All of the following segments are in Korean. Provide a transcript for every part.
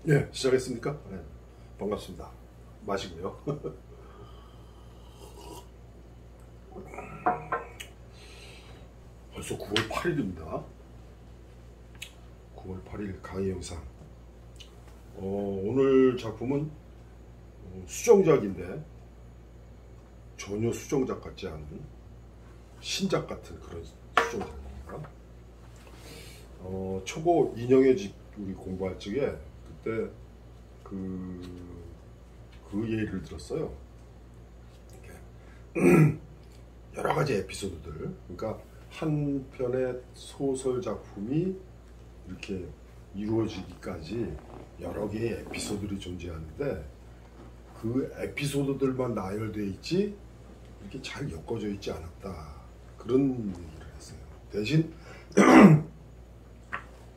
네, 시작했습니까? 네, 반갑습니다. 마시고요. 벌써 9월 8일입니다. 9월 8일 강의 영상. 오늘 작품은 수정작인데 전혀 수정작 같지 않은 신작 같은 그런 수정작입니다. 초보 인형의 집 우리 공부할 적에 그때 그 예를 들었어요. 이렇게 여러 가지 에피소드들, 그러니까 한 편의 소설 작품이 이렇게 이루어지기까지 여러 개의 에피소드들이 존재하는데 그 에피소드들만 나열되어 있지 이렇게 잘 엮어져 있지 않았다, 그런 얘기를 했어요. 대신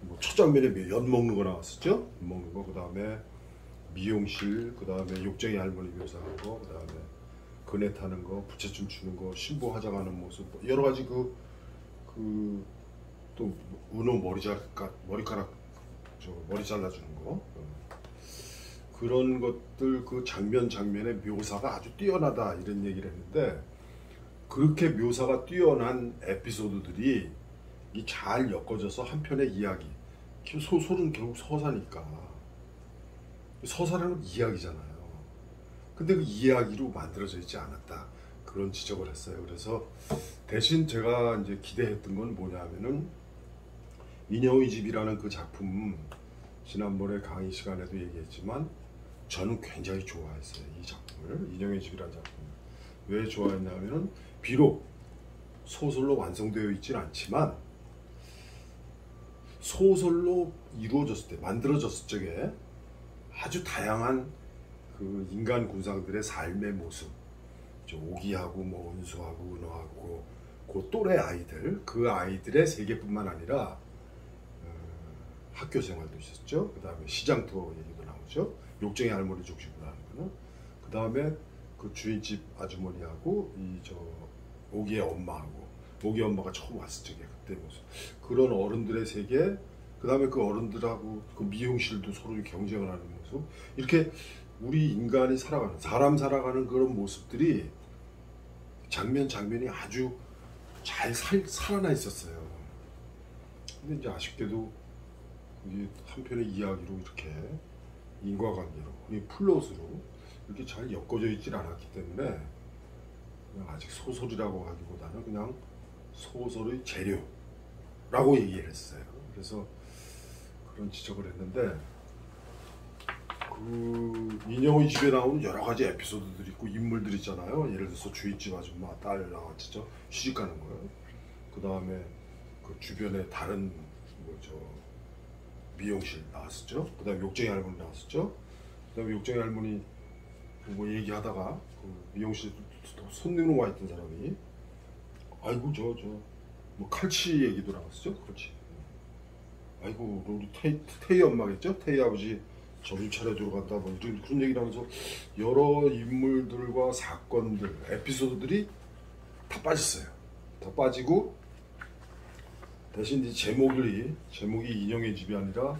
뭐 첫 장면에 연 먹는 거 나왔었죠. 연 먹는 거, 그 다음에 미용실, 그 다음에 욕쟁이 할머니 묘사하는 거, 그 다음에 그네 타는 거, 부채춤 추는 거, 신부 화장하는 모습, 여러 가지 또 은호 머리카락 머리 잘라주는 거, 그런 것들, 그 장면에 묘사가 아주 뛰어나다 이런 얘기를 했는데, 그렇게 묘사가 뛰어난 에피소드들이 잘 엮어져서 한 편의 이야기, 소설은 결국 서사니까, 서사라는 이야기잖아요. 근데 그 이야기로 만들어져 있지 않았다, 그런 지적을 했어요. 그래서 대신 제가 이제 기대했던 건 뭐냐면은 인형의 집이라는 그 작품, 지난번에 강의 시간에도 얘기했지만 저는 굉장히 좋아했어요. 이 작품을, 인형의 집이라는 작품을. 왜 좋아했냐면은 비록 소설로 완성되어 있지는 않지만 소설로 이루어졌을 때, 만들어졌을 적에 아주 다양한 그 인간 군상들의 삶의 모습, 오기하고 뭐 은수하고 은호하고 그 또래 아이들, 그 아이들의 세계뿐만 아니라 학교 생활도 있었죠. 그 다음에 시장 투어 얘기도 나오죠. 욕쟁이 할머니 족식으로 하는 거는. 그 다음에 그 주인집 아주머니하고 오기의 엄마하고, 오기 엄마가 처음 왔을 적에 그때 모습, 그런 어른들의 세계, 그 다음에 그 어른들하고 그 미용실도 서로 경쟁을 하는 모습, 이렇게 우리 인간이 살아가는, 사람 살아가는 그런 모습들이 장면이 아주 잘 살아나 있었어요. 근데 이제 아쉽게도 이게 한편의 이야기로 이렇게 인과관계로, 플롯으로 이렇게 잘 엮어져 있질 않았기 때문에 그냥 아직 소설이라고 하기보다는 그냥 소설의 재료라고 얘기를 했어요. 그래서 그런 지적을 했는데, 그 인형의 집에 나오는 여러 가지 에피소드들이 있고 인물들 있잖아요. 예를 들어서 주인집 아줌마 딸 나왔죠. 시집 가는 거예요. 그 다음에 그 주변에 다른 미용실 나왔었죠. 그 다음에 욕쟁이 할머니 나왔었죠. 그 다음에 욕쟁이 할머니 뭐 얘기하다가 그 미용실 손님으로 와 있던 사람이 아이고 뭐 칼치 얘기도 나왔었죠. 그렇지. 아이고 우리 태희 엄마겠죠. 태희 아버지 정신 차려주러 간다, 뭐 이런 그런 얘기를 하면서 여러 인물들과 사건들, 에피소드들이 다 빠졌어요. 다 빠지고 대신 이제 제목이 인형의 집이 아니라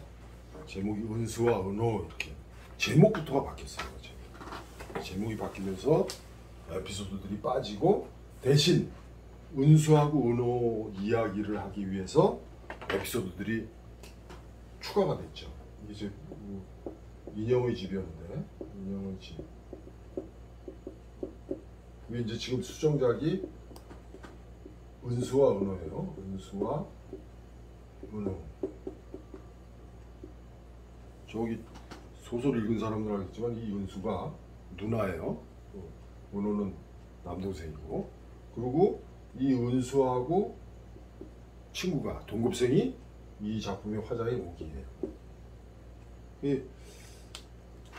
제목이 은수와 은호, 이렇게 제목부터가 바뀌었어요. 제목이 바뀌면서 에피소드들이 빠지고 대신 은수하고 은호 이야기를 하기 위해서 에피소드들이 추가가 됐죠. 이제 인형의 집이었는데, 인형의 집. 그게 이제 지금 수정작이 은수와 은호예요. 은수와 은호. 저기 소설 읽은 사람들 알겠지만 이 은수가 누나예요. 은호는 남동생이고, 그리고 이 은수하고 친구가, 동급생이 이 작품의 화자인 오기예요.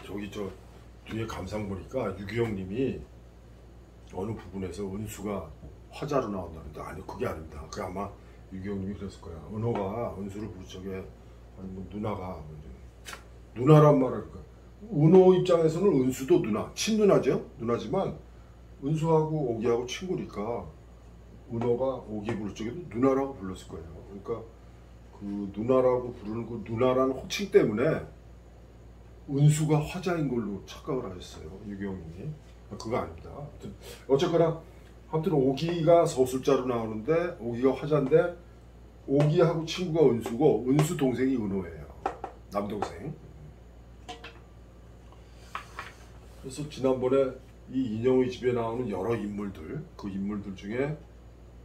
저기 뒤에 감상 보니까 유기영님이 어느 부분에서 은수가 화자로 나온다는데, 아니 그게 아닙니다. 그 아마 유기영님이 그랬을 거야. 은호가 은수를 부를 적에 아니 뭐 누나가 누나란 말을, 은호 입장에서는 은수도 누나, 친누나죠. 누나지만 은수하고 오기하고 친구니까 은호가 오기 부를 적에도 누나라고 불렀을 거예요. 그러니까 그 누나라고 부르는 그 누나라는 호칭 때문에 은수가 화자인 걸로 착각을 하셨어요. 유경이. 그거 아닙니다. 아무튼 어쨌거나 아무튼 오기가 서술자로 나오는데 오기가 화자인데 오기하고 친구가 은수고 은수 동생이 은호예요. 남동생. 그래서 지난번에 이 인형의 집에 나오는 여러 인물들, 그 인물들 중에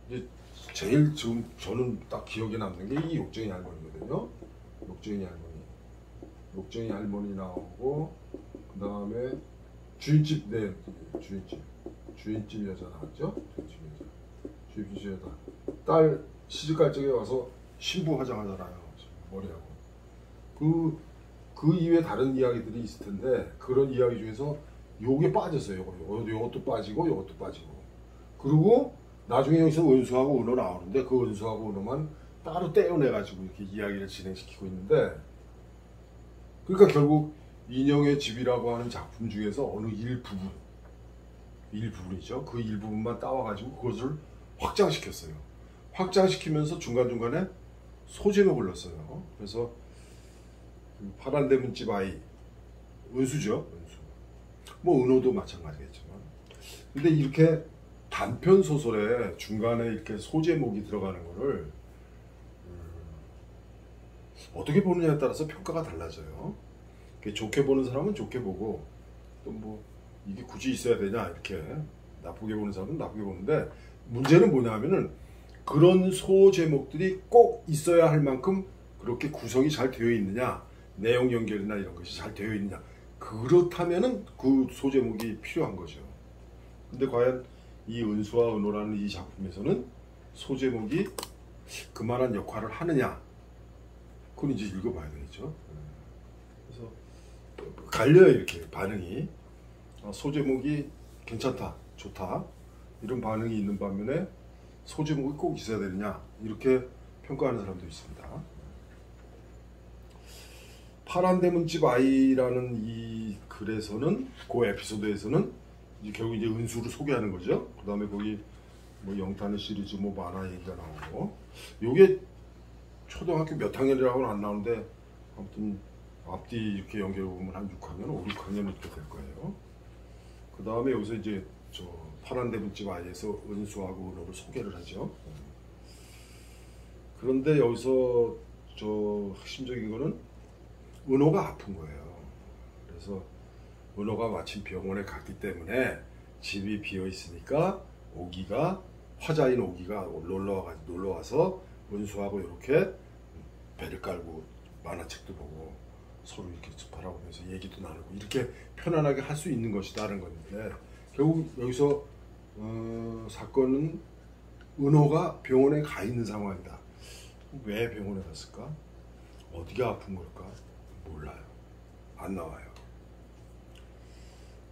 이제 제일 지금 저는 딱 기억에 남는 게 이 욕쟁이 할머니거든요. 욕쟁이 할머니. 욕쟁이 할머니 나오고 그 다음에 주인집, 네, 주인집 여자 나왔죠. 주인집 여자. 딸 시집갈 적에 와서 신부 화장하잖아요. 머리하고. 그 이외에 다른 이야기들이 있을 텐데 그런 이야기 중에서 요게 빠졌어요. 요것도 빠지고 요것도 빠지고. 그리고 나중에 여기서 은수하고 은호 나오는데 그 은수하고 은호만 따로 떼어내가지고 이렇게 이야기를 진행시키고 있는데 그러니까 결국 인형의 집이라고 하는 작품 중에서 어느 일부분이죠. 그 일부분만 따와가지고 그것을 확장시켰어요. 확장시키면서 중간중간에 소제목을 넣었어요. 그래서 파란 대문집 아이, 은수죠. 은수. 뭐 은호도 마찬가지겠지만. 근데 이렇게 단편 소설에 중간에 이렇게 소제목이 들어가는 거를 어떻게 보느냐에 따라서 평가가 달라져요. 좋게 보는 사람은 좋게 보고 또 뭐 이게 굳이 있어야 되냐 이렇게 나쁘게 보는 사람은 나쁘게 보는데 문제는 뭐냐면은 그런 소제목들이 꼭 있어야 할 만큼 그렇게 구성이 잘 되어 있느냐, 내용 연결이나 이런 것이 잘 되어 있느냐. 그렇다면은 그 소제목이 필요한 거죠. 근데 과연 이 은수와 은호라는 이 작품에서는 소제목이 그만한 역할을 하느냐? 그건 이제 읽어봐야 되겠죠. 그래서 갈려요, 이렇게 반응이. 소제목이 괜찮다, 좋다 이런 반응이 있는 반면에 소제목이 꼭 있어야 되느냐 이렇게 평가하는 사람도 있습니다. 파란 대문집 아이라는 이 글에서는 그 에피소드에서는 이제 결국 이제 은수를 소개하는 거죠. 그 다음에 거기 뭐 영탄의 시리즈 뭐 만화 얘기가 나오고 요게 초등학교 몇 학년이라고는 안 나오는데 아무튼 앞뒤 이렇게 연결해 보면 한 6학년, 5, 6학년 이렇게 될 거예요. 그 다음에 여기서 이제 저 파란 대문집 아이에서 은수하고 은호를 소개를 하죠. 그런데 여기서 저 핵심적인 거는 은호가 아픈 거예요. 그래서 은호가 마침 병원에 갔기 때문에 집이 비어 있으니까 오기가 화자인 오기가 놀러 와서 은수하고 이렇게 배를 깔고 만화책도 보고 서로 이렇게 바라보면서 얘기도 나누고 이렇게 편안하게 할 수 있는 것이다라는 건데 결국 여기서 사건은 은호가 병원에 가 있는 상황이다. 왜 병원에 갔을까? 어디가 아픈 걸까? 몰라요. 안 나와요.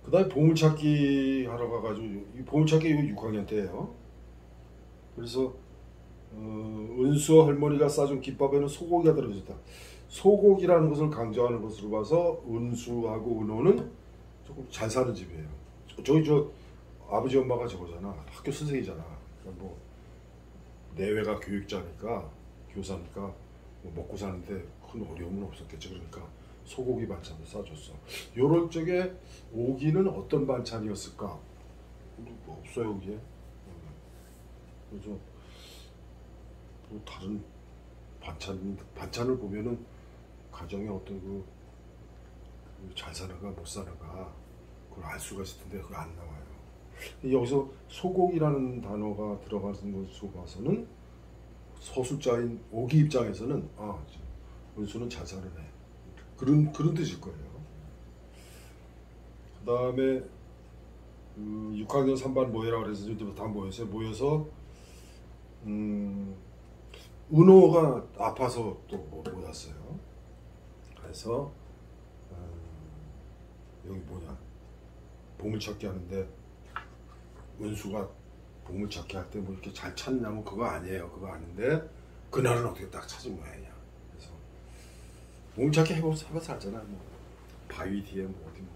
그 다음에 보물찾기 하러 가가지고 이 보물찾기 이거 6학년 때예요. 그래서 은수 할머니가 싸준 김밥에는 소고기가 들어있다. 소고기라는 것을 강조하는 것으로 봐서 은수하고 은호는 조금 잘 사는 집이에요. 저기 저 아버지 엄마가 저거잖아. 학교 선생이잖아. 그러니까 뭐 내외가 교육자니까 교사니까 뭐 먹고 사는데 큰 어려움은 없었겠죠. 그러니까 소고기 반찬을 싸줬어. 요럴 적에 오기는 어떤 반찬이었을까? 뭐 없어요 여기에. 그래서 뭐 다른 반찬을 보면은 가정에 어떤 그 잘 사는가 못 사는가 그걸 알 수가 있을 텐데 그거 안 나와요. 여기서 소고기라는 단어가 들어가는 것으로 봐서는 서술자인 오기 입장에서는 은수는 잘 사는 애 그런 뜻일 거예요. 그 다음에 6학년 3반 모여라 그래서 이제 다 모여서 은호가 아파서 또 못 왔어요. 그래서 여기 뭐냐 보물찾기 하는데 은수가 보물찾기 할 때 뭐 이렇게 잘 찾냐면 그거 아니에요. 그거 아닌데 그날은 어떻게 딱 찾은 모양이야. 그래서 보물찾기 해봐서 알잖아. 뭐 바위 뒤에 뭐 어디 뭐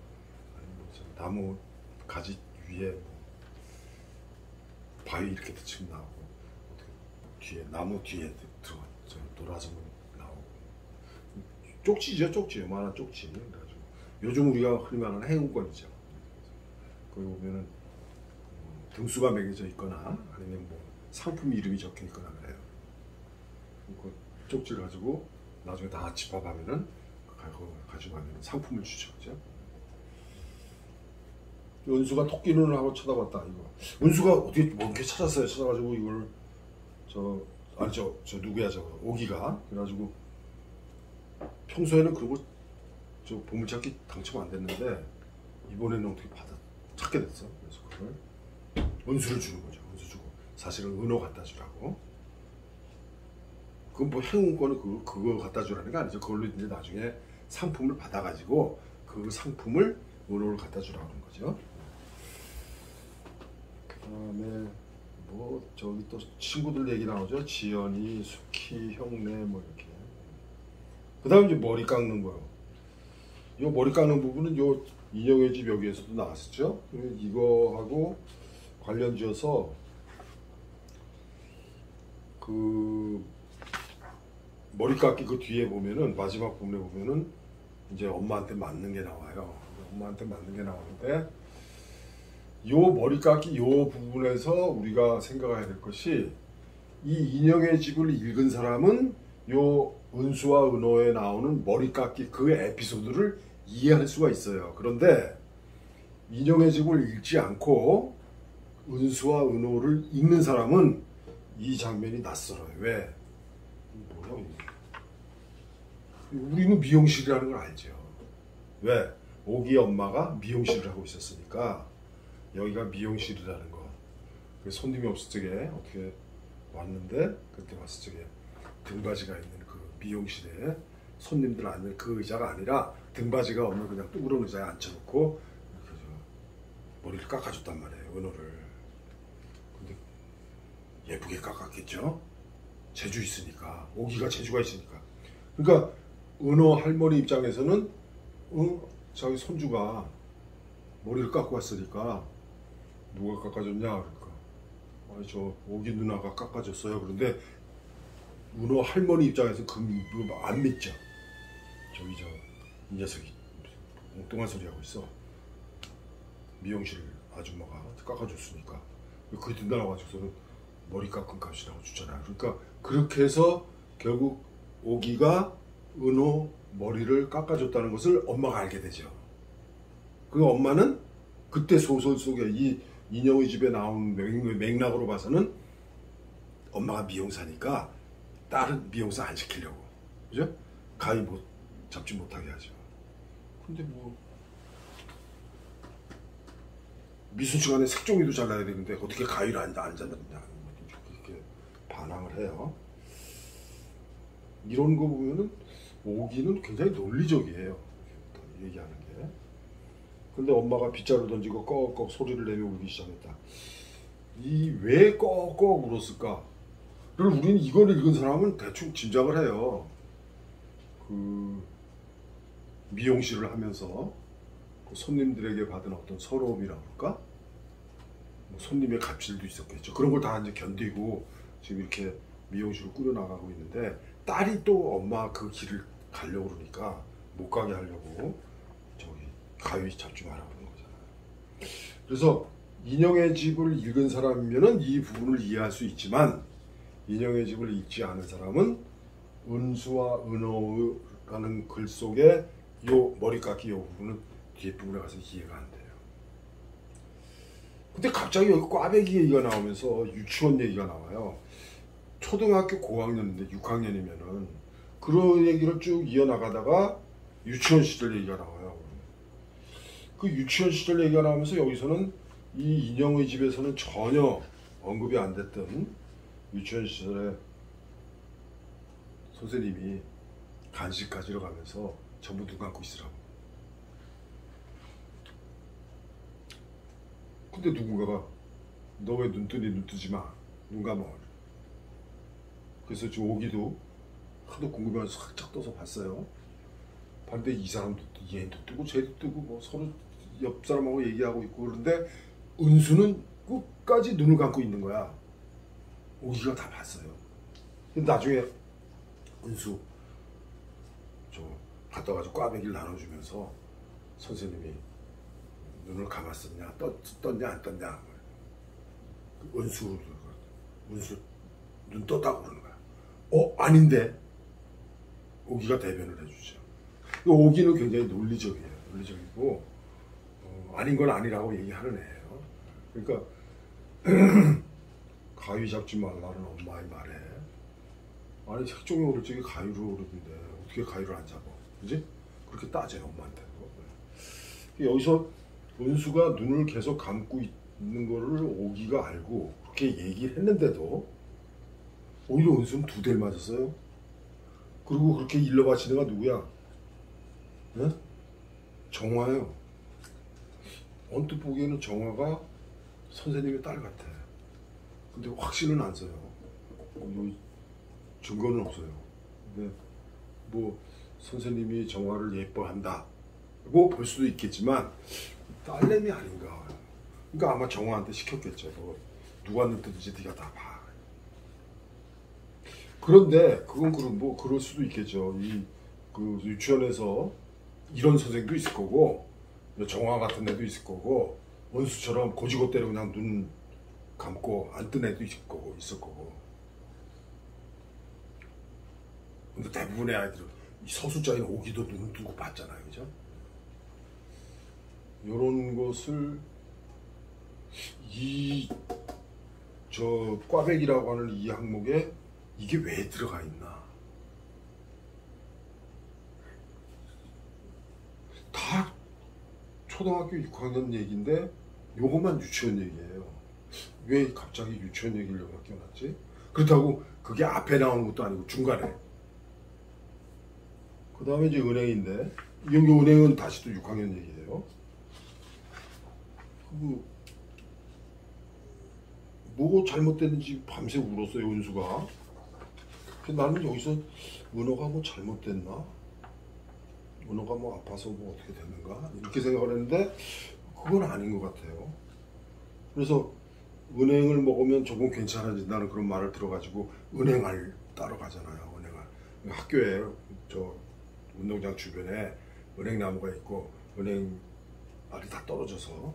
아니 뭐 나무 가지 위에 뭐 바위 이렇게 치면 나오고 어떻게 뒤에 나무 뒤에 들어가 돌아서 나오고 쪽지죠. 쪽지 요만한 쪽지. 그래가지고 요즘 우리가 흔히 말하는 행운권이죠. 거기 보면은 등수가 매겨져 있거나 아니면 뭐 상품 이름이 적혀 있거나 그래요. 그 쪽지를 가지고 나중에 다 집합하면은 가지고 가면 상품을 주죠. 그죠? 은수가 토끼 눈을 하고 쳐다봤다. 이거 은수가 어떻게 뭐 이렇게 찾았어요. 찾아가지고 이걸 저 누구야 저 오기가 그래가지고 평소에는 그러고 저 보물찾기 당첨 안 됐는데 이번에는 어떻게 찾게 됐어. 그래서 그걸 은수를 주는 거죠. 은수 주고 사실은 은호 갖다 주라고. 그건 뭐 행운권을 그거 갖다 주라는 게 아니죠. 그걸로 이제 나중에 상품을 받아가지고 그 상품을 은호를 갖다 주라는 거죠. 그다음에 뭐 저기 또 친구들 얘기 나오죠. 지연이, 수키, 형네 뭐 이렇게. 그다음 이제 머리 깎는 거요. 요 머리 깎는 부분은 요 인형의 집 여기에서도 나왔었죠. 이거하고 관련지어서 그 머리 깎기 그 뒤에 보면은 마지막 부분에 보면은 이제 엄마한테 맞는 게 나와요. 엄마한테 맞는 게 나오는데 요 머리 깎기 요 부분에서 우리가 생각해야 될 것이 이 인형의 집을 읽은 사람은 요 은수와 은호에 나오는 머리 깎기 그 에피소드를 이해할 수가 있어요. 그런데 인형의 집을 읽지 않고 은수와 은호를 읽는 사람은 이 장면이 낯설어요. 왜? 뭐야 이게? 우리는 미용실이라는 걸 알죠. 왜? 오기 엄마가 미용실을 하고 있었으니까 여기가 미용실이라는 거. 손님이 없을 적에 어떻게 왔는데 그때 왔을 적에 등받이가 있는 그 미용실에 손님들 앉는 그 의자가 아니라 등받이가 없는 그냥 둥그런 의자에 앉혀놓고 이렇게 머리를 깎아줬단 말이에요. 은호를. 근데 예쁘게 깎았겠죠. 재주 있으니까. 오기가 재주가 있으니까. 그러니까 은호 할머니 입장에서는 자기 손주가 머리를 깎고 왔으니까 누가 깎아줬냐 그러니까 아니 저 오기 누나가 깎아줬어요. 그런데 은호 할머니 입장에서 안 믿죠. 저기 이 녀석이 엉뚱한 소리 하고 있어. 미용실 아줌마가 깎아줬으니까 그게 된다고 가지고서는 머리 깎은 값이라고 주잖아요. 그러니까 그렇게 해서 결국 오기가 은호 머리를 깎아줬다는 것을 엄마가 알게 되죠. 그 엄마는 그때 소설 속에 이 인형의 집에 나온 맥락으로 봐서는 엄마가 미용사니까 딸은 미용사 안 시키려고, 그죠? 가위 잡지 못하게 하죠. 근데 뭐 미술시간에 색종이도 잘라야 되는데 어떻게 가위를 안 잡느냐 이렇게 반항을 해요. 이런 거 보면은 오기는 굉장히 논리적이에요. 얘기하는 게. 근데 엄마가 빗자루 던지고 꺽꺽 소리를 내며 울기 시작했다. 왜 꺽꺽 울었을까? 를 우리는 이걸 읽은 사람은 대충 짐작을 해요. 그 미용실을 하면서 그 손님들에게 받은 어떤 서러움이라고 할까? 뭐 손님의 갑질도 있었겠죠. 그런 걸 다 이제 견디고 지금 이렇게 미용실을 꾸려나가고 있는데 딸이 또 엄마 그 길을 가려고 그러니까 못 가게 하려고 저기 가위 잡지 마라 그러는 거잖아요. 그래서 인형의 집을 읽은 사람이면은 이 부분을 이해할 수 있지만 인형의 집을 읽지 않은 사람은 은수와 은호라는 글 속에 요 머리 깎기 요 부분은 뒤에 부분에 가서 이해가 안 돼요. 근데 갑자기 여기 꽈배기 얘기가 나오면서 유치원 얘기가 나와요. 초등학교 고학년인데 6학년이면은 그런 얘기를 쭉 이어나가다가 유치원 시절 얘기가 나와요. 그 유치원 시절 얘기가 나오면서 여기서는 이 인형의 집에서는 전혀 언급이 안 됐던 유치원 시절에 선생님이 간식 가지러 가면서 전부 눈 감고 있으라고. 근데 누군가가 너 왜 눈 뜨니? 눈 뜨지 마. 눈 감아. 그래서 지금 오기도 하도 궁금해서 살짝 떠서 봤어요. 봤는데 이 사람도 얘도 뜨고 쟤도 뜨고 뭐 서로 옆 사람하고 얘기하고 있고 그런데 은수는 끝까지 눈을 감고 있는 거야. 오기가 다 봤어요. 근데 나중에 은수 저 갖다 가지고 꽈배기를 나눠주면서 선생님이 눈을 감았었냐, 떴냐 안 떴냐. 은수 눈 떴다고 그러는 거야. 아닌데. 오기가 대변을 해주죠. 오기는 굉장히 논리적이에요. 논리적이고 아닌 건 아니라고 얘기하는 애예요. 그러니까 가위 잡지 말라는 엄마의 말에, 아니 색종이 오를 적에 가위로 오르는데 어떻게 가위를 안 잡아? 그지? 그렇게 따져요, 엄마한테도. 여기서 은수가 눈을 계속 감고 있는 거를 오기가 알고 그렇게 얘기를 했는데도 오히려 은수는 2대를 맞았어요. 그리고 그렇게 일러 바치는 가 누구야? 네? 정화예요. 언뜻 보기에는 정화가 선생님의 딸 같아. 근데 확신은 안 써요. 증거는 없어요. 근데 뭐 선생님이 정화를 예뻐한다 고 볼 수도 있겠지만 딸내미 아닌가. 그러니까 아마 정화한테 시켰겠죠. 누가 눈뜨든지 네가 다 봐. 그런데 그건 뭐 그럴 수도 있겠죠. 그 유치원에서 이런 선생도 있을 거고, 정화 같은 애도 있을 거고, 원수처럼 고지고대로 그냥 눈 감고 안 뜬 애도 있을 거고. 근데 대부분의 아이들은 이 서술자인 오기도 눈 뜨고 봤잖아요, 그죠? 이런 것을 꽈배기라고 하는 이 항목에 이게 왜 들어가 있나? 다 초등학교 6학년 얘기인데 요것만 유치원 얘기예요. 왜 갑자기 유치원 얘기를 여기다 끼워놨지? 그렇다고 그게 앞에 나오는 것도 아니고 중간에. 그 다음에 이제 은행인데, 여기 은행은 다시 또 6학년 얘기예요. 뭐 잘못됐는지 밤새 울었어요, 은수가. 나는 여기서 은호가 뭐 잘못됐나? 은호가 뭐 아파서 뭐 어떻게 됐는가? 이렇게 생각을 했는데 그건 아닌 것 같아요. 그래서 은행을 먹으면 조금 괜찮아진다는 그런 말을 들어가지고 은행알 따러 가잖아요. 은행알. 학교에 저 운동장 주변에 은행나무가 있고 은행알이 다 떨어져서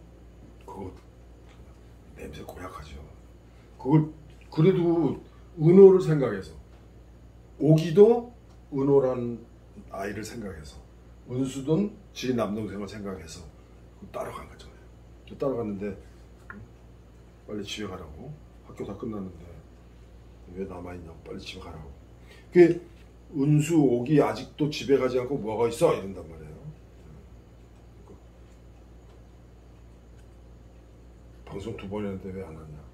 그거 냄새 고약하죠. 그걸 그래도 은호를 생각해서, 오기도 은호란 아이를 생각해서, 은수든 지 남동생을 생각해서 따라간 거잖아요. 따라갔는데 빨리 집에 가라고. 학교 다 끝났는데 왜 남아있냐고. 빨리 집에 가라고. 그게 은수, 오기 아직도 집에 가지 않고 뭐하고 있어? 이런단 말이에요. 방송 2번 했는데 왜 안 왔냐.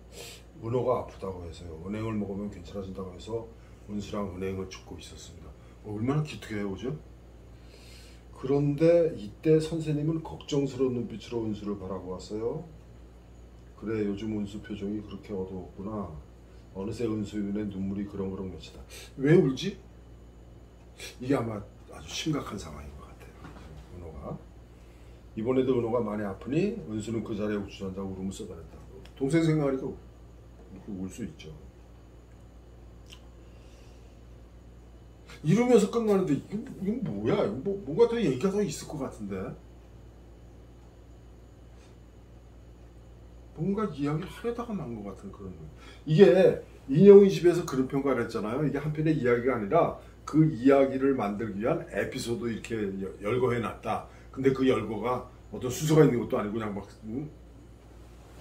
은호가 아프다고 해서요. 은행을 먹으면 괜찮아진다고 해서 은수랑 은행을 줍고 있었습니다. 얼마나 기특해요, 그죠? 그런데 이때 선생님은 걱정스러운 눈빛으로 은수를 바라보았어요. 그래, 요즘 은수 표정이 그렇게 어두웠구나. 어느새 은수의 눈에 눈물이 그렁그렁 맺히다. 왜 울지? 이게 아마 아주 심각한 상황인 것 같아요. 은호가. 이번에도 은호가 많이 아프니 은수는 그 자리에 우쭈한다고 울음을 쏟아냈다고. 동생 생각하니까 울 수 있죠. 이러면서 끝나는데 이건 뭐야? 뭔가 더 얘기가 더 있을 것 같은데. 뭔가 이야기를 하려다가 만 것 같은 그런. 이게 인형의 집에서 그런 평가를 했잖아요. 이게 한편의 이야기가 아니라 그 이야기를 만들기 위한 에피소드 이렇게 열거해 놨다. 근데 그 열거가 어떤 순서가 있는 것도 아니고 그냥 막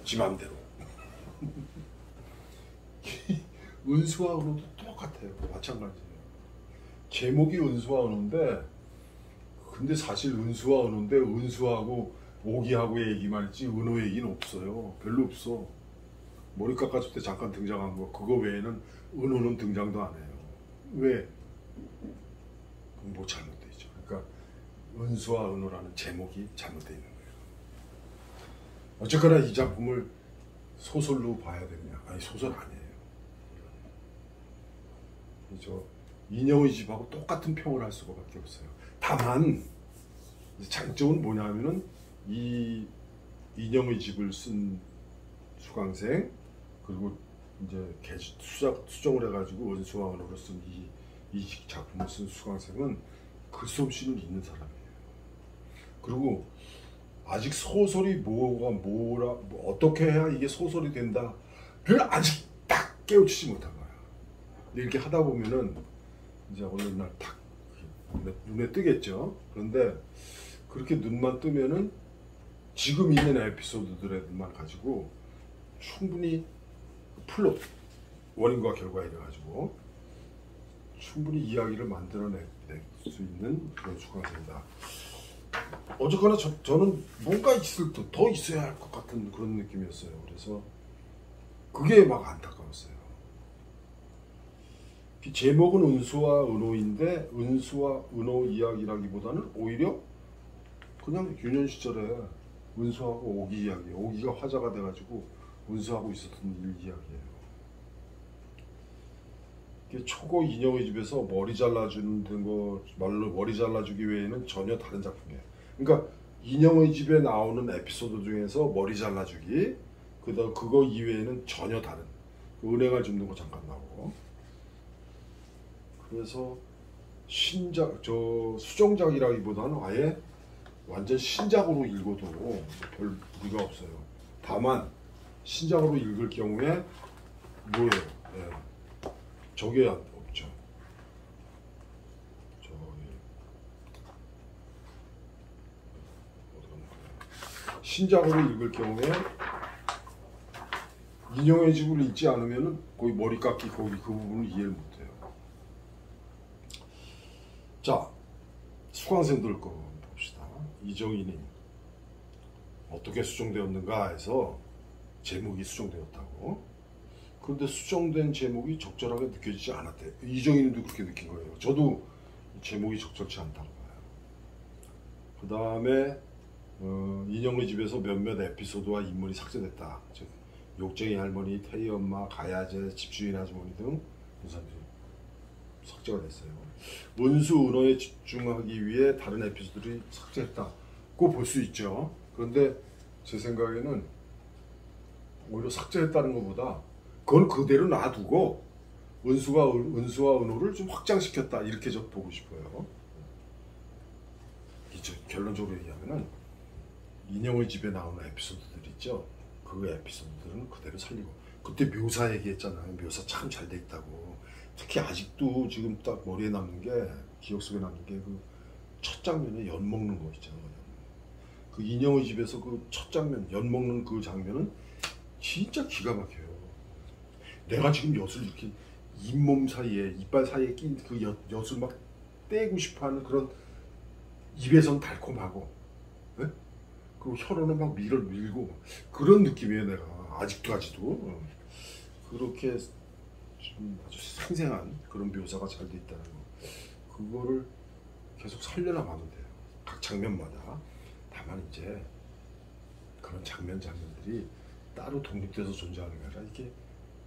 지 맘대로. 은수와 은호도 똑같아요. 마찬가지예요. 제목이 은수와 은호인데, 근데 사실 은수와 은호인데 은수하고 오기하고의 얘기만 있지 은호 얘기는 없어요. 별로 없어. 머리 깎았을 때 잠깐 등장한 거, 그거 외에는 은호는 등장도 안 해요. 왜? 뭐 잘못돼 있죠. 그러니까 은수와 은호라는 제목이 잘못돼 있는 거예요. 어쨌거나 이 작품을 소설로 봐야 되느냐? 아니, 소설 아니에요. 저 인형의 집하고 똑같은 평을 할 수가밖에 없어요. 다만 장점은 뭐냐면은 이 인형의 집을 쓴 수강생, 그리고 이제 수정을 해가지고 은수와 은호로 쓴 이 작품을 쓴 수강생은 글솜씨는 있는 사람이에요. 그리고 아직 소설이 어떻게 해야 이게 소설이 된다를 아직 딱 깨우치지 못한 거야. 근데 이렇게 하다 보면은 이제 어느 날 딱 눈에 뜨겠죠. 그런데 그렇게 눈만 뜨면은 지금 있는 에피소드들만 가지고 충분히 플롯, 원인과 결과 이래가지고 충분히 이야기를 만들어낼 수 있는 그런 수강생이다. 어쨌거나 저는 뭔가 더 있어야 할 것 같은 그런 느낌이었어요. 그래서 그게 막 안타까웠어요. 제목은 은수와 은호인데 은수와 은호 이야기라기보다는 오히려 그냥 유년 시절에 은수하고 오기 이야기, 오기가 화자가 돼가지고 은수하고 있었던 일 이야기예요. 초고 인형의 집에서 머리 잘라주는 거 말로 머리 잘라주기 외에는 전혀 다른 작품이에요. 그러니까 인형의 집에 나오는 에피소드 중에서 머리 잘라주기 그거 이외에는 전혀 다른 은행을 줍는 거 잠깐 나오고 그래서 수정작이라기보다는 아예 완전 신작으로 읽어도 별 무리가 없어요. 다만 신작으로 읽을 경우에 뭐예요? 네. 저게 없죠. 신작으로 읽을 경우에 인형의 집을 읽지 않으면은 거의 머리 깎기 거기 그 부분을 이해를 못해요. 자, 수강생들 거 봅시다. 이정인이 어떻게 수정되었는가 해서 제목이 수정되었다고. 그런데 수정된 제목이 적절하게 느껴지지 않았대요. 이정인도 그렇게 느낀 거예요. 저도 제목이 적절치 않다고 봐요. 그 다음에 인형의 집에서 몇몇 에피소드와 인물이 삭제됐다. 즉 욕쟁이 할머니, 태희 엄마, 가야제, 집주인 아주머니 등 사람들이 삭제가 됐어요. 은수, 은호에 집중하기 위해 다른 에피소드들이 삭제했다고 볼 수 있죠. 그런데 제 생각에는 오히려 삭제했다는 것보다 그건 그대로 놔두고 은수와 은호를 좀 확장시켰다 이렇게 좀 보고 싶어요. 결론적으로 얘기하면은 인형의 집에 나오는 에피소드들 있죠. 그 에피소드들은 그대로 살리고 그때 묘사 얘기했잖아요. 묘사 참 잘 돼 있다고. 특히 아직도 지금 딱 머리에 남는 게 기억 속에 남는 게 그 첫 장면에 연 먹는 거 있잖아요. 그 인형의 집에서 그 첫 장면 연 먹는 그 장면은 진짜 기가 막혀요. 내가 지금 엿을 이렇게 잇몸 사이에 이빨 사이에 낀 그 엿을 막 떼고 싶어하는 그런 입에선 달콤하고 네? 그리고 혀로는 막 밀고 그런 느낌이에요. 내가 아직도 그렇게 좀 아주 생생한 그런 묘사가 잘 돼 있다는 거 그거를 계속 살려나가면 돼요. 각 장면마다. 다만 이제 그런 장면들이 따로 독립돼서 존재하는 게 아니라 이렇게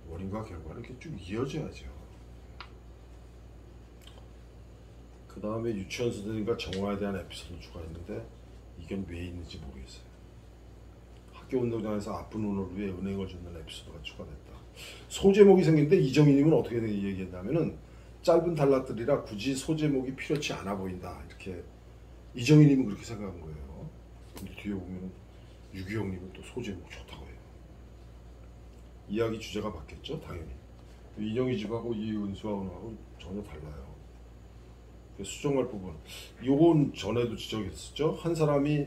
원인과 결과를 이렇게 쭉 이어져야죠. 그 다음에 유치원 선생님과 정화에 대한 에피소드 추가했는데 이건 왜 있는지 모르겠어요. 학교 운동장에서 아픈 은호를 위해 은행을 줍는 에피소드가 추가됐다. 소제목이 생겼는데 이정희님은 어떻게 얘기했냐면은 짧은 단락들이라 굳이 소제목이 필요치 않아 보인다 이렇게 이정희님은 그렇게 생각한 거예요. 근데 뒤에 보면 유기영님은 또 소제목 좋다고 해요. 이야기 주제가 바뀌었죠, 당연히. 인형이 집하고 이 은수와 은호하고 전혀 달라요. 수정할 부분. 요건 전에도 지적했었죠. 한 사람이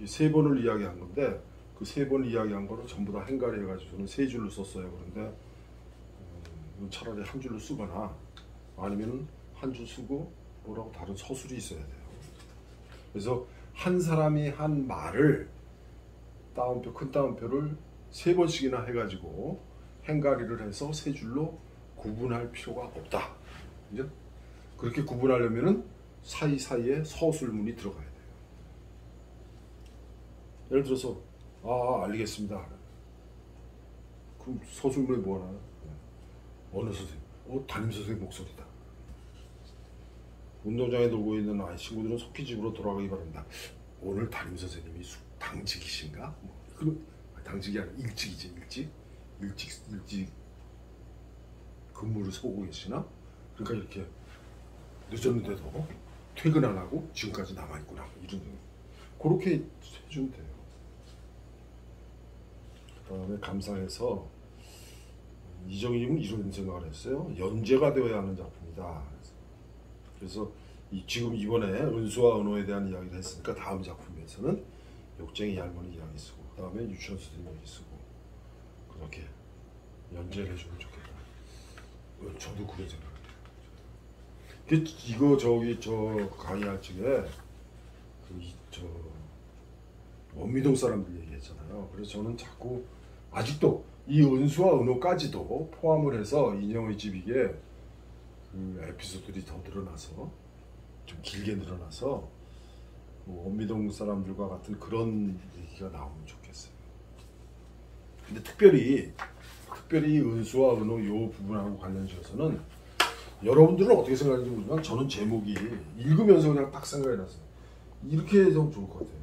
3번을 이야기한 건데 그 3번 이야기한 거를 전부 다 행가리 해가지고는 3줄로 썼어요. 그런데 차라리 한 줄로 쓰거나 아니면 한 줄 쓰고 뭐라고 다른 서술이 있어야 돼요. 그래서 한 사람이 한 말을 큰 따옴표를 3번씩이나 해가지고 행가리를 해서 3줄로 구분할 필요가 없다. 그죠? 그렇게 구분하려면은 사이사이에 서술문이 들어가야 돼요. 예를 들어서 알겠습니다. 그럼 서술문에 뭐 하나? 어느 선생님? 담임선생님 목소리다. 운동장에 놀고 있는 아이 친구들은 속히 집으로 돌아가기 바랍니다. 오늘 담임선생님이 당직이신가? 당직이 아니라 일찍이지. 일찍 근무를 서고 계시나? 그러니까 이렇게 늦었는데도 퇴근 안 하고 지금까지 남아있구나 이런 그렇게 해주면 돼요. 그 다음에 감상해서 이정희님은 이런 생각을 했어요. 연재가 되어야 하는 작품이다. 그래서 지금 이번에 은수와 은호에 대한 이야기를 했으니까 다음 작품에서는 욕쟁이 할머니 이야기 쓰고 그 다음에 유치원 선생님 이야기 쓰고 그렇게 연재를 해주면 좋겠다. 저도 그런 생각이에요. 이거 저 강의할 적에 저 원미동 사람들 얘기했잖아요. 그래서 저는 자꾸 아직도 이 은수와 은호까지도 포함을 해서 인형의 집 이게 그 에피소드들이 더 늘어나서 좀 길게 늘어나서 뭐 원미동 사람들과 같은 그런 얘기가 나오면 좋겠어요. 근데 특별히 은수와 은호 요 부분하고 관련지어서는 여러분들은 어떻게 생각하는지 모르지만 저는 제목이 읽으면서 그냥 딱 생각이 났어요. 이렇게 해서 좋을 것 같아요.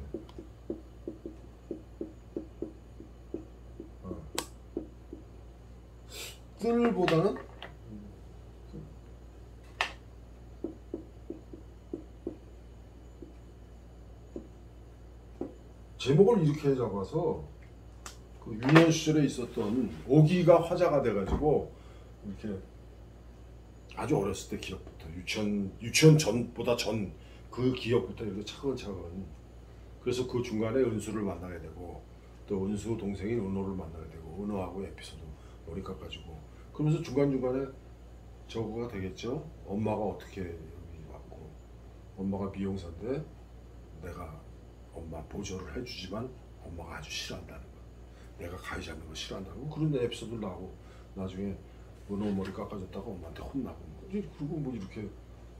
뜰보다는 제목을 이렇게 잡아서 그 유년 시절에 있었던 오기가 화자가 돼가지고 이렇게 아주 어렸을 때 기억부터 유치원 전보다 전 그 기억부터 이렇게 차근차근 그래서 그 중간에 은수를 만나게 되고 또 은수 동생인 은호를 만나게 되고 은호하고 에피소드 머리깎 가지고 그러면서 중간중간에 저거가 되겠죠. 엄마가 어떻게 여기 왔고 엄마가 미용사인데 내가 엄마 보조를 해주지만 엄마가 아주 싫어한다는 거 내가 가위 잡는 거 싫어한다는 거 그런 에피소드를 나오고 나중에 은호 머리 깎아줬다가 엄마한테 혼나고 그리고 뭐 이렇게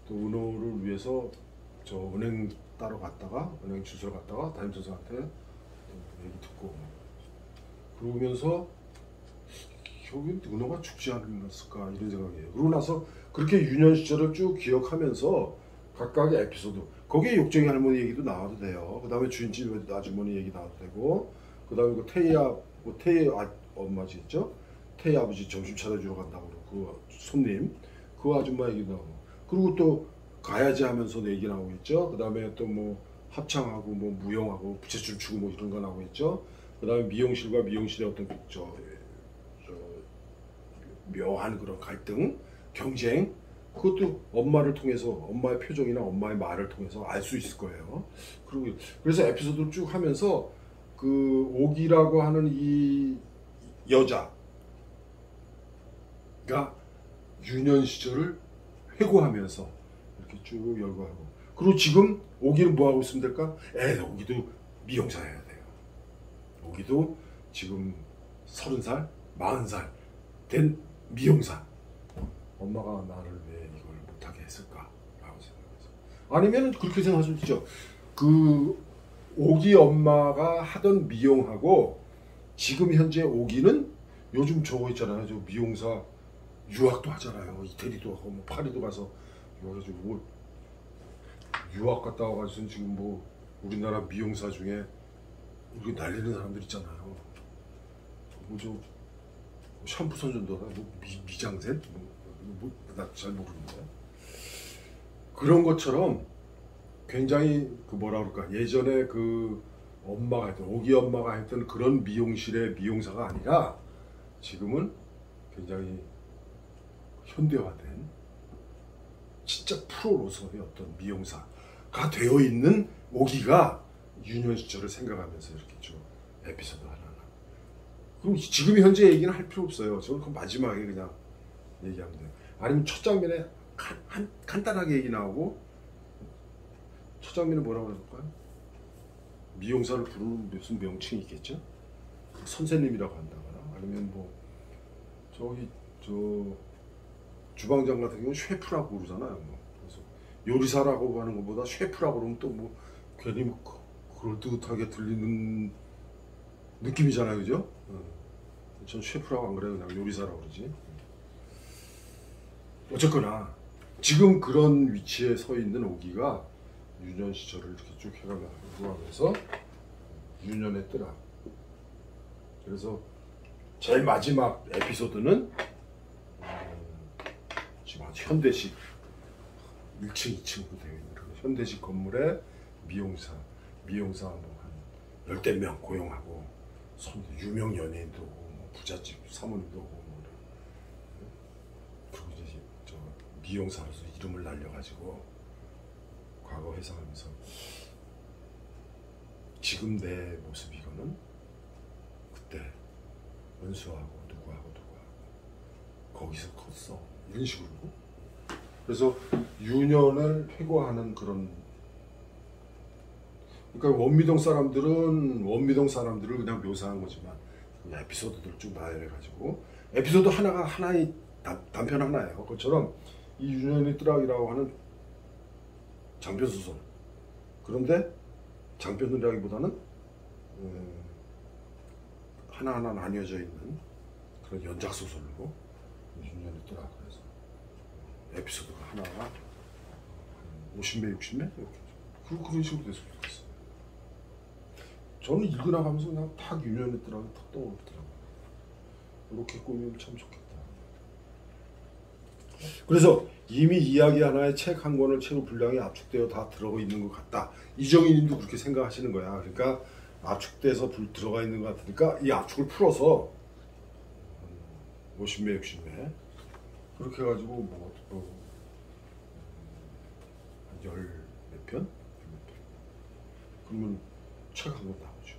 또 은호를 위해서 저 은행 따러 갔다가 은행 주소를 갔다가 담임선생한테 얘기 듣고 그러면서 결국엔 은호가 죽지 않았을까 이런 생각이에요. 그러고 나서 그렇게 유년 시절을 쭉 기억하면서 각각의 에피소드 거기에 욕쟁이 할머니 얘기도 나와도 돼요. 그 다음에 주인집 아주머니 얘기 나와도 되고 그 다음에 그 태희 엄마지겠죠? 태희 아버지 점심 차려주러 간다고 그 손님 그 아줌마 얘기도 나오고 그리고 또 가야지 하면서 얘기 나오겠죠. 그 다음에 또 뭐 합창하고 뭐 무용하고 부채춤 추고 뭐 이런 거 나오겠죠. 그 다음에 미용실과 미용실의 어떤 묘한 그런 갈등, 경쟁 그것도 엄마를 통해서 엄마의 표정이나 엄마의 말을 통해서 알 수 있을 거예요. 그리고 그래서 에피소드를 쭉 하면서 그 오기라고 하는 이 여자가 유년 시절을 회고하면서 이렇게 쭉 열거하고 그리고 지금 오기는 뭐 하고 있으면 될까? 오기도 미용사 해야 돼요. 오기도 지금 30살, 40살 된 미용사. 엄마가 나를 왜 이걸 못하게 했을까? 라고 생각해서. 아니면 그렇게 생각할 수 있죠. 그 오기 엄마가 하던 미용하고 지금 현재 오기는 요즘 저거 있잖아요. 저 미용사 유학도 하잖아요. 이태리도 하고 뭐 파리도 가서 그래가지고 뭐 유학 갔다 와가지고 지금 뭐 우리나라 미용사 중에 우리 날리는 사람들 있잖아요. 뭐죠? 샴푸 선전도 하나, 뭐 미장센? 나 잘 모르는데 그런 것처럼 굉장히 그 뭐라 그럴까 예전에 그 엄마가 했던 오기 엄마가 했던 그런 미용실의 미용사가 아니라 지금은 굉장히 현대화된 진짜 프로로서의 어떤 미용사가 되어 있는 오기가 유년 시절을 생각하면서 이렇게 좀 에피소드 하나. 그럼 지금 현재 얘기는 할 필요 없어요. 저는 그 마지막에 그냥 얘기하면 돼요. 아니면 첫 장면에 간단하게 얘기 나오고 첫 장면에 뭐라고 해볼까요? 미용사를 부르는 무슨 명칭이 있겠죠? 선생님이라고 한다거나 아니면 뭐 저기 저 주방장 같은 경우는 셰프라고 부르잖아요. 뭐. 그래서 요리사라고 하는 것보다 셰프라고 그러면 또 뭐 괜히 뭐 그럴듯하게 들리는 느낌이잖아요, 그죠? 전 셰프라고 안 그래요. 그냥 요리사라고 그러지. 어쨌거나 지금 그런 위치에 서 있는 오기가 유년 시절을 이렇게 쭉 해가면서 유년의 뜨라. 그래서 제일 마지막 에피소드는 지금 아주 현대식 1층, 2층으로 되어 있는 현대식 건물의 미용사 뭐한 열댓 명 고용하고 유명 연예인도 오고 뭐 부잣집 사모님도 오고 뭐 그리고 이제 저 미용사로서 이름을 날려가지고 과거 회상하면서 지금 내 모습이거는 그때 은수하고 누구하고 거기서 컸어 이런 식으로. 그래서 유년을 회고하는 그런, 그러니까 원미동 사람들을 그냥 묘사한 거지만 그 에피소드들 쭉 나열해가지고 에피소드 하나가 하나의 단편 하나예요. 그것처럼 이 유년의 뜨락이라고 하는 장편 소설. 그런데 장편이라기보다는 하나하나 나뉘어져 있는 그런 연작 소설로 유년의 뜨락. 그래서 에피소드가 하나가 50매 60매 이렇게 그런 식으로 됐으면 좋겠어요. 저는 읽어나가면서 그냥 딱 유년의 뜨락이 탁 떠오르더라고요. 이렇게 꾸미면 참 좋겠다. 그래서 이미 이야기 하나에 책 한 권을 채울 분량이 압축되어 다 들어가 있는 것 같다. 이정희님도 그렇게 생각하시는 거야. 그러니까 압축돼서 들어가 있는 것 같으니까 이 압축을 풀어서 50매 60매 그렇게 해가지고 뭐 한 열 몇 편? 그러면 책 한 권 나오죠.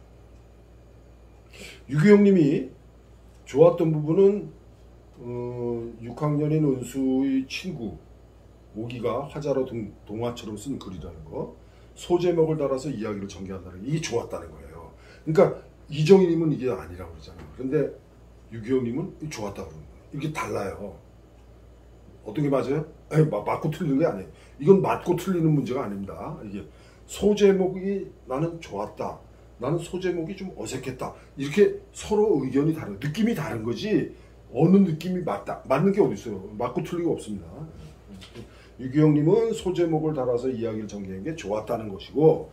유기영님이 좋았던 부분은 6학년인 은수의 친구 오기가 화자로 동화처럼 쓴 글이라는 거, 소제목을 달아서 이야기를 전개한다는 게 이게 좋았다는 거예요. 그러니까 이정희님은 이게 아니라고 그러잖아요. 그런데 유기영님은 좋았다고 그러는 거예요. 이게 달라요. 어떤 게 맞아요? 아니, 맞고 틀리는 게 아니에요. 이건 맞고 틀리는 문제가 아닙니다. 이게 소제목이 나는 좋았다, 나는 소제목이 좀 어색했다, 이렇게 서로 의견이 다른, 느낌이 다른 거지 어느 느낌이 맞는 게 어디 있어요. 맞고 틀리고 없습니다. 유기영님은 소제목을 달아서 이야기를 전개한 게 좋았다는 것이고,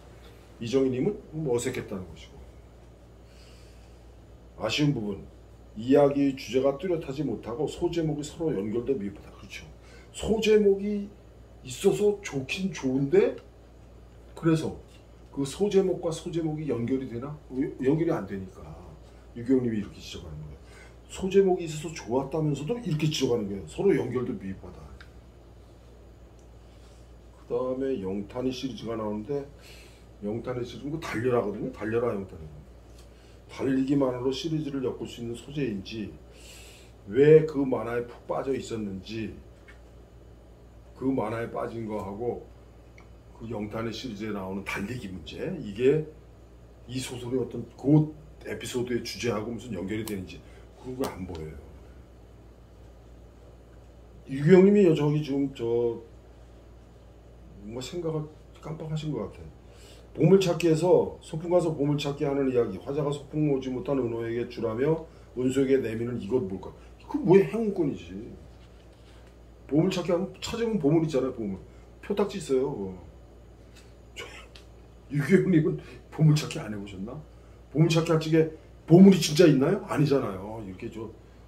이정희님은 뭐 어색했다는 것이고. 아쉬운 부분, 이야기 주제가 뚜렷하지 못하고 소제목이 서로 연결돼 미흡하다. 그렇죠. 소제목이 있어서 좋긴 좋은데, 그래서 그 소제목과 소제목이 연결이 되나? 연결이 안 되니까 유기영님이 이렇게 지적하는 거예요. 소제목이 있어서 좋았다면서도 이렇게 지적하는 거예요. 서로 연결도 미흡하다. 그 다음에 영탄이 시리즈가 나오는데, 영탄의 시리즈는 달려라거든요. 달려라 영탄이. 달리기만으로 시리즈를 엮을 수 있는 소재인지, 왜 그 만화에 푹 빠져 있었는지, 그 만화에 빠진 거하고 그 영탄의 시리즈에 나오는 달리기 문제, 이게 이 소설의 어떤 그 에피소드의 주제하고 무슨 연결이 되는지 그런 거 안 보여요. 유기영님이 저기 지금 뭔가 생각을 깜빡하신 것 같아. 보물찾기에서 소풍 가서 보물찾기 하는 이야기, 화자가 소풍 오지 못한 은호에게 주라며 은수에게 내미는 이것 뭘까? 그건 뭐의 행운권이지. 보물찾기 하면 찾으면 보물 있잖아요. 보물 표딱지 있어요. 유기영님은 보물찾기 안 해보셨나? 보물찾기 할 적에 보물이 진짜 있나요? 아니잖아요. 이렇게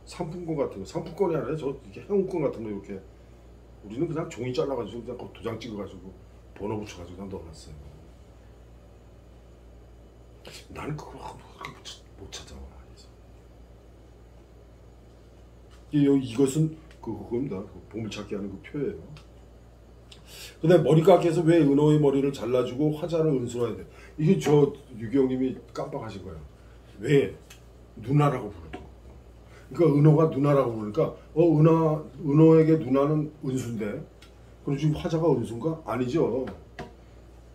상품권 같은 거, 상품권이 아니라 이렇게 행운권 같은 거, 이렇게 우리는 그냥 종이 잘라가지고 그냥 도장 찍어가지고 번호 붙여가지고 그냥 넣어놨어요. 나는 그걸 못 찾아와. 이것은 그겁니다. 보물찾기 하는 그 표예요. 근데 머리깎이에서 왜 은호의 머리를 잘라주고 화자는 은수로 해야 돼? 이게 유기영님이 깜빡하신 거예요. 왜 누나라고 부르죠? 그러니까 은호가 누나라고 부르니까 은호에게 누나는 은수인데, 그럼 지금 화자가 은수인가? 아니죠.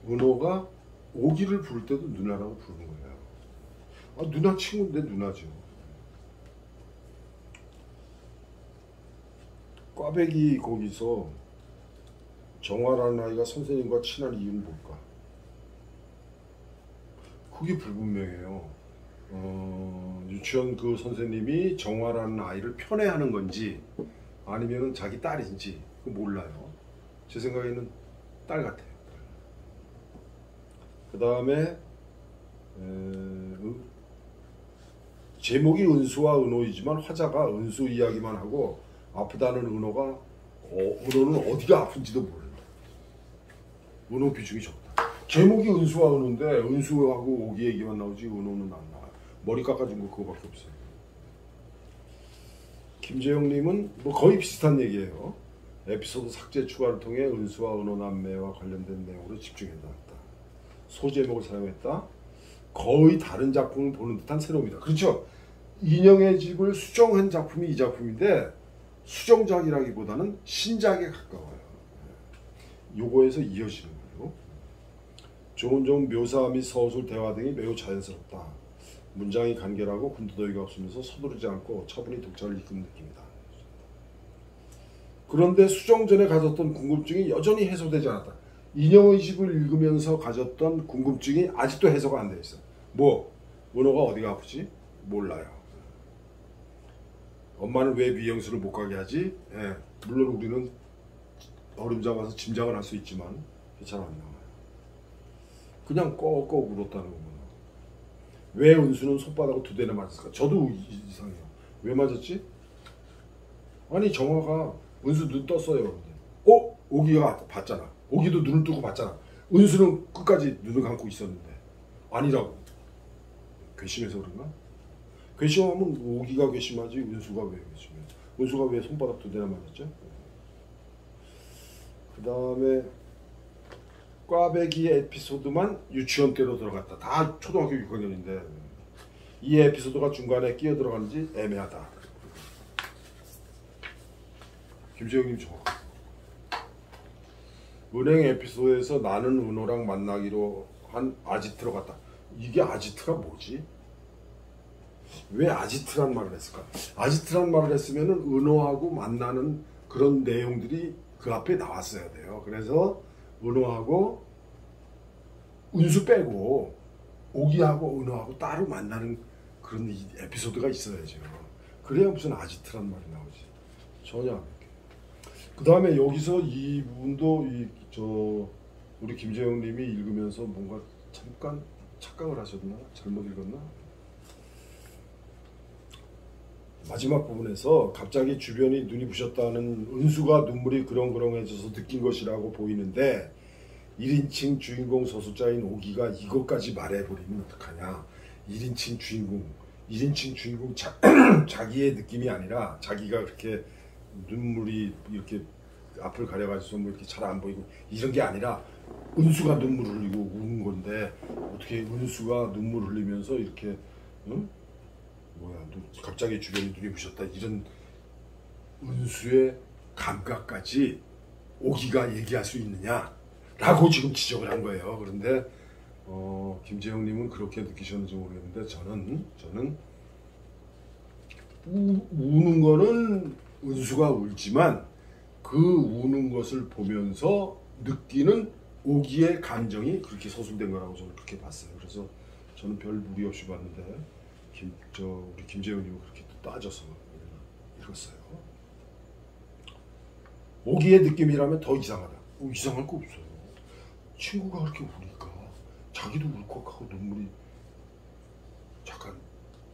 은호가 오기를 부를 때도 누나라고 부르는 거예요. 아, 누나 친구인데 누나죠. 꽈배기 거기서 정화라는 아이가 선생님과 친한 이유는 뭘까? 그게 불분명해요. 유치원 그 선생님이 정화라는 아이를 편애하는 건지 아니면 자기 딸인지 그거 몰라요. 제 생각에는 딸 같아요. 그 다음에 제목이 은수와 은호이지만 화자가 은수 이야기만 하고 아프다는 은호는 어디가 아픈지도 몰라요. 은호 비중이 적다. 제목이 은수와 은호인데 은수하고 오기 얘기만 나오지 은호는 안 나와요. 머리 깎아준 거 그거밖에 없어요. 김재영님은 뭐 거의 비슷한 얘기예요. 에피소드 삭제 추가를 통해 은수와 은호 남매와 관련된 내용으로 집중했다. 소제목을 사용했다. 거의 다른 작품을 보는 듯한 새로움이다. 그렇죠. 인형의 집을 수정한 작품이 이 작품인데 수정작이라기보다는 신작에 가까워요. 요거에서 이어지는 거예요. 좋은 점 묘사 및 서술 대화 등이 매우 자연스럽다. 문장이 간결하고 군더더기가 없으면서 서두르지 않고 차분히 독자를 이끄는 느낌이다. 그런데 수정 전에 가졌던 궁금증이 여전히 해소되지 않았다. 인형의 집을 읽으면서 가졌던 궁금증이 아직도 해소가 안 돼 있어. 뭐? 은호가 어디가 아프지? 몰라요. 엄마는 왜 미영수를 못 가게 하지? 예, 물론 우리는 얼음 잡아서 짐작을 할 수 있지만 잘 안 나와요. 그냥 꺽꺽 울었다는 거구나. 왜 은수는 손바닥을 2대나 맞았을까? 저도 이상해요. 왜 맞았지? 아니 정화가 은수 눈 떴어요. 근데 오기가 봤잖아. 오기도 눈을 뜨고 봤잖아. 은수는 끝까지 눈을 감고 있었는데 아니라고. 괘씸해서 그런가? 괘씸하면 오기가 괘씸하지 은수가 왜 괘씸해? 은수가 왜 손바닥 2대나 맞았죠? 그 다음에 꽈배기 에피소드만 유치원 때로 들어갔다. 다 초등학교 6학년인데 이 에피소드가 중간에 끼어 들어가는지 애매하다. 김재영님 정확. 은행 에피소드에서 나는 은호랑 만나기로 한 아지트로 갔다. 이게 아지트가 뭐지? 왜 아지트란 말을 했을까? 아지트란 말을 했으면 은호하고 만나는 그런 내용들이 그 앞에 나왔어야 돼요. 그래서 은호하고 은수 빼고 오기하고 은호하고 따로 만나는 그런 에피소드가 있어야죠. 그래야 무슨 아지트란 말이 나오지. 전혀 안 그렇게. 그 다음에 여기서 이 부분도 우리 김재영님이 읽으면서 뭔가 잠깐 착각을 하셨나? 잘못 읽었나? 마지막 부분에서 갑자기 주변이 눈이 부셨다는 은수가 눈물이 그렁그렁해져서 느낀 것이라고 보이는데 1인칭 주인공 서술자인 오기가 이것까지 말해버리면 어떡하냐. 1인칭 주인공 자기의 느낌이 아니라 자기가 그렇게 눈물이 이렇게 앞을 가려가지고 뭐 이렇게 잘 안 보이고 이런 게 아니라 은수가 눈물 흘리고 우는 건데 어떻게 은수가 눈물 흘리면서 이렇게 응? 갑자기 주변이 눈이 부셨다 이런 은수의 감각까지 오기가 얘기할 수 있느냐라고 지금 지적을 한 거예요. 그런데 김재영님은 그렇게 느끼셨는지 모르겠는데 저는 우는 거는 은수가 울지만 그 우는 것을 보면서 느끼는 오기의 감정이 그렇게 서술된 거라고 저는 그렇게 봤어요. 그래서 저는 별 무리 없이 봤는데 우리 김재훈님은 그렇게 또 따져서 읽었어요. 오기의 느낌이라면 더 이상하다. 이상할 거 없어요. 친구가 그렇게 우니까 자기도 울컥하고 눈물이 잠깐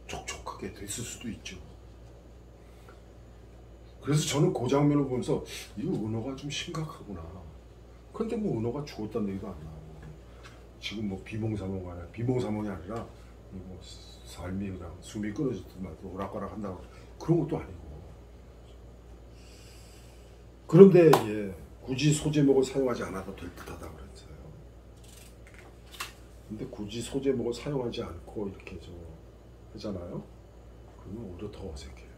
촉촉하게 됐을 수도 있죠. 그래서 저는 그 장면을 보면서 이거 은호가 좀 심각하구나. 그런데 뭐 은호가 죽었다는 얘기도 안 나오고 지금 뭐 비몽사몽이 아니라 뭐 삶이 그냥 숨이 끊어졌든 말든 오락가락 한다고 그런 것도 아니고. 그런데 굳이 소제목을 사용하지 않아도 될 듯하다 그랬어요. 근데 굳이 소제목을 사용하지 않고 이렇게 하잖아요. 그러면 오히려 더 어색해요.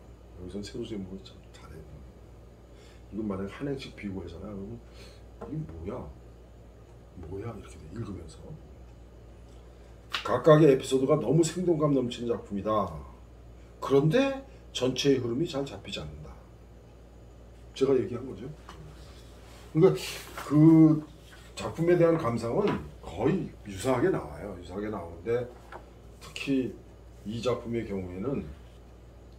여기서는 세로 제목을 참 잘해요. 이건 만약에 한 행씩 비고하잖아요. 그러면 이게 뭐야 이렇게 돼, 읽으면서. 각각의 에피소드가 너무 생동감 넘치는 작품이다. 그런데 전체의 흐름이 잘 잡히지 않는다. 제가 얘기한 거죠. 그러니까 그 작품에 대한 감상은 거의 유사하게 나와요. 유사하게 나오는데 특히 이 작품의 경우에는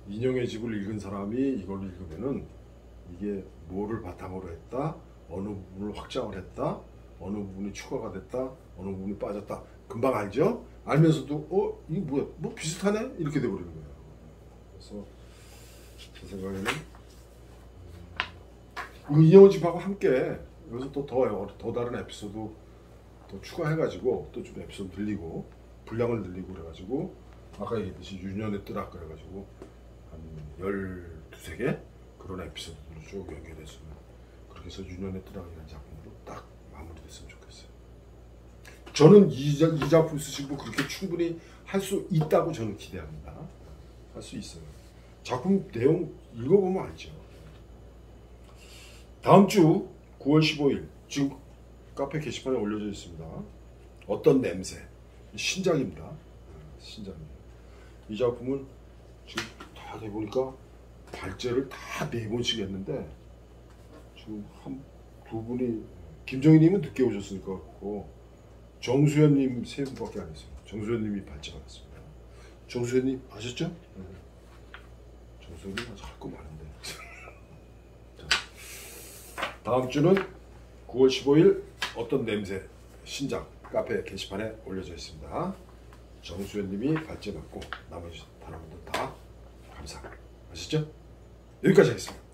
인형의 집을 읽은 사람이 이걸 읽으면은 이게 뭐를 바탕으로 했다, 어느 부분을 확장을 했다, 어느 부분이 추가가 됐다, 어느 부분이 빠졌다. 금방 알죠? 알면서도 이게 뭐야? 뭐 비슷하네? 이렇게 돼버리는 거예요. 그래서 제 생각에는 인형의 집하고 함께 여기서 또 더 다른 에피소드 더 추가해가지고 또 좀 에피소드 늘리고 분량을 늘리고 그래가지고 아까 얘기했듯이 유년의 뜨락 그래가지고 한 12개 그런 에피소드로 쭉 연결해서 그렇게 해서 유년의 뜨락이라는 작품으로 딱 마무리됐으면 좋겠어요. 저는 이 작품 쓰시고 그렇게 충분히 할 수 있다고 저는 기대합니다. 할 수 있어요. 작품 내용 읽어보면 알죠. 다음 주 9월 15일 지금 카페 게시판에 올려져 있습니다. 어떤 냄새 신작입니다. 신작입니다. 이 작품은 지금 다 해보니까 발제를 다 4번씩 했는데 지금 두 분이 김정희님은 늦게 오셨으니까 그렇고 정수현님 3분밖에 안 했어요. 정수현님이 발제 받았습니다. 정수현님 아셨죠? 정수현님 아직 할 거 많은데. 다음 주는 9월 15일 어떤 냄새 신작 카페 게시판에 올려져 있습니다. 정수현님이 발제 받고 나머지 다른 분들 다 감사. 아시죠? 여기까지 하겠습니다.